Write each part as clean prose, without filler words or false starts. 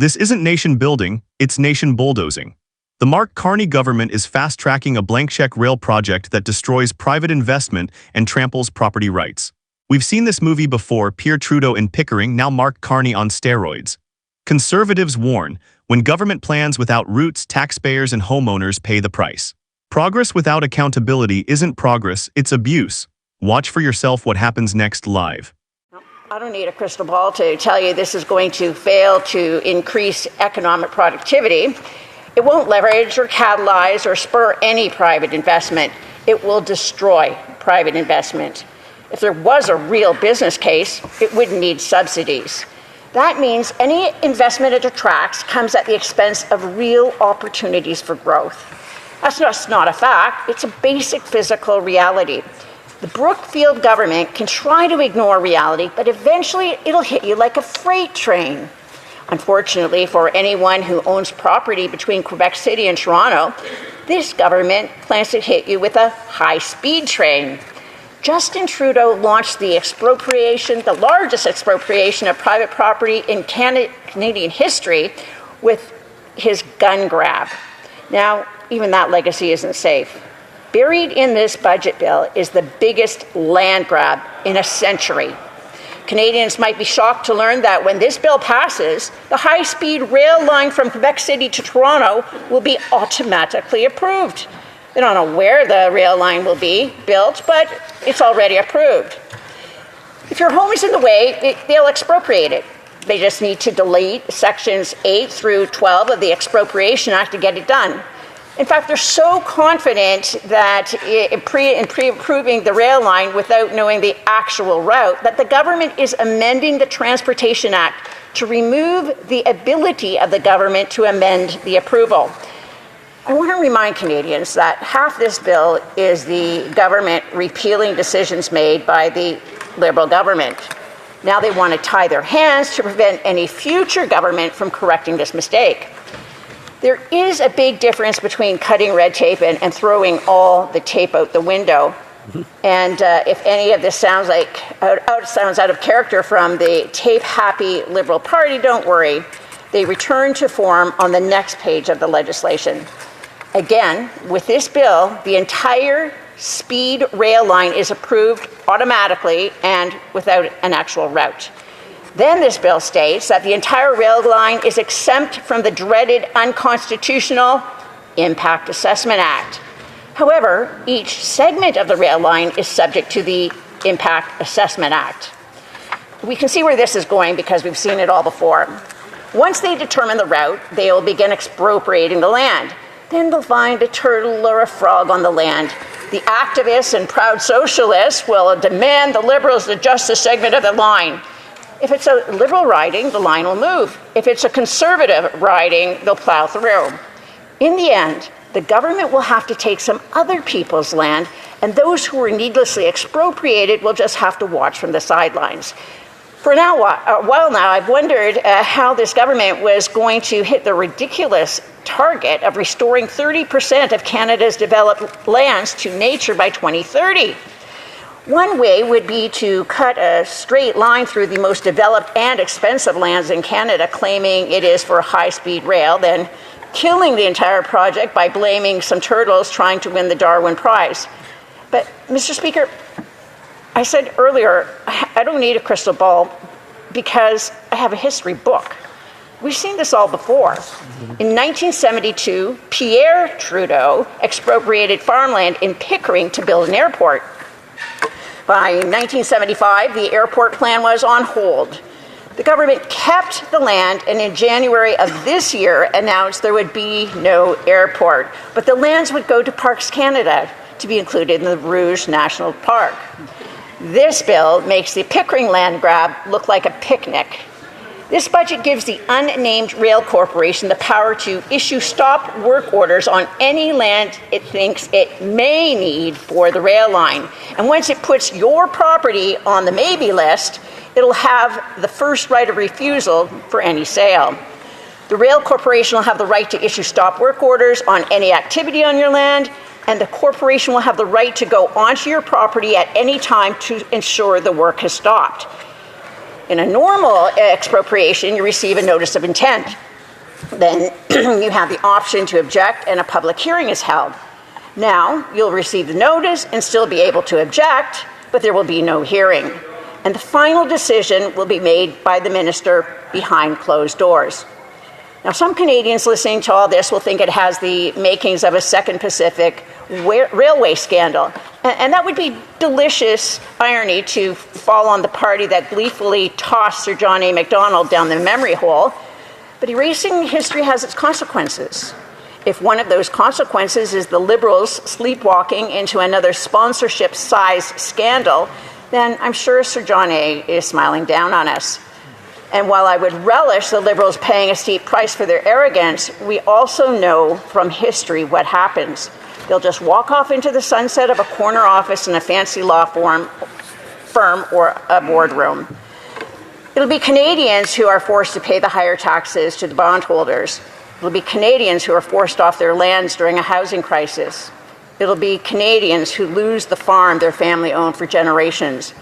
This isn't nation building, it's nation bulldozing. The Mark Carney government is fast-tracking a blank check rail project that destroys private investment and tramples property rights. We've seen this movie before, Pierre Trudeau in Pickering, now Mark Carney on steroids. Conservatives warn, when government plans without roots, taxpayers and homeowners pay the price. Progress without accountability isn't progress, it's abuse. Watch for yourself what happens next live. I don't need a crystal ball to tell you this is going to fail to increase economic productivity. It won't leverage or catalyze or spur any private investment. It will destroy private investment. If there was a real business case, it wouldn't need subsidies. That means any investment it attracts comes at the expense of real opportunities for growth. That's just not a fact, it's a basic physical reality. The Brookfield government can try to ignore reality, but eventually it'll hit you like a freight train. Unfortunately, for anyone who owns property between Quebec City and Toronto, this government plans to hit you with a high-speed train. Justin Trudeau launched the expropriation, the largest expropriation of private property in Canadian history, with his gun grab. Now, even that legacy isn't safe. Buried in this budget bill is the biggest land grab in a century. Canadians might be shocked to learn that when this bill passes, the high-speed rail line from Quebec City to Toronto will be automatically approved. They don't know where the rail line will be built, but it's already approved. If your home is in the way, they'll expropriate it. They just need to delete sections 8 through 12 of the Expropriation Act to get it done. In fact, they're so confident that in pre-approving the rail line without knowing the actual route that the government is amending the Transportation Act to remove the ability of the government to amend the approval. I want to remind Canadians that half this bill is the government repealing decisions made by the Liberal government. Now they want to tie their hands to prevent any future government from correcting this mistake. There is a big difference between cutting red tape and throwing all the tape out the window. And if any of this sounds out of character from the tape-happy Liberal Party, don't worry. They return to form on the next page of the legislation. Again, with this bill, the entire speed rail line is approved automatically and without an actual route. Then this bill states that the entire rail line is exempt from the dreaded unconstitutional Impact Assessment Act. However, each segment of the rail line is subject to the Impact Assessment Act. We can see where this is going because we've seen it all before. Once they determine the route, they will begin expropriating the land. Then they'll find a turtle or a frog on the land. The activists and proud socialists will demand the Liberals adjust the segment of the line. If it's a Liberal riding, the line will move. If it's a Conservative riding, they'll plow through. In the end, the government will have to take some other people's land, and those who were needlessly expropriated will just have to watch from the sidelines. For a while now, I've wondered how this government was going to hit the ridiculous target of restoring 30% of Canada's developed lands to nature by 2030. One way would be to cut a straight line through the most developed and expensive lands in Canada, claiming it is for high-speed rail, then killing the entire project by blaming some turtles trying to win the Darwin Prize. But, Mr. Speaker, I said earlier, I don't need a crystal ball because I have a history book. We've seen this all before. In 1972, Pierre Trudeau expropriated farmland in Pickering to build an airport. By 1975, the airport plan was on hold. The government kept the land and in January of this year announced there would be no airport, but the lands would go to Parks Canada to be included in the Rouge National Park. This bill makes the Pickering land grab look like a picnic. This budget gives the unnamed rail corporation the power to issue stop work orders on any land it thinks it may need for the rail line. And once it puts your property on the maybe list, it'll have the first right of refusal for any sale. The rail corporation will have the right to issue stop work orders on any activity on your land, and the corporation will have the right to go onto your property at any time to ensure the work has stopped. In a normal expropriation, you receive a notice of intent. Then you have the option to object and a public hearing is held. Now, you'll receive the notice and still be able to object, but there will be no hearing. And the final decision will be made by the minister behind closed doors. Now, some Canadians listening to all this will think it has the makings of a Second Pacific railway scandal. And that would be delicious irony to fall on the party that gleefully tossed Sir John A. Macdonald down the memory hole. But erasing history has its consequences. If one of those consequences is the Liberals sleepwalking into another sponsorship-sized scandal, then I'm sure Sir John A. is smiling down on us. And while I would relish the Liberals paying a steep price for their arrogance, we also know from history what happens. They'll just walk off into the sunset of a corner office in a fancy law firm or a boardroom. It'll be Canadians who are forced to pay the higher taxes to the bondholders. It'll be Canadians who are forced off their lands during a housing crisis. It'll be Canadians who lose the farm their family owned for generations.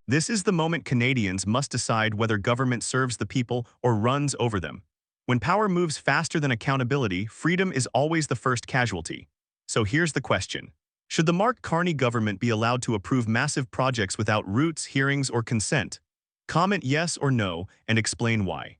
This is the moment Canadians must decide whether government serves the people or runs over them. When power moves faster than accountability, freedom is always the first casualty. So here's the question. Should the Mark Carney government be allowed to approve massive projects without roots, hearings, or consent? Comment yes or no and explain why.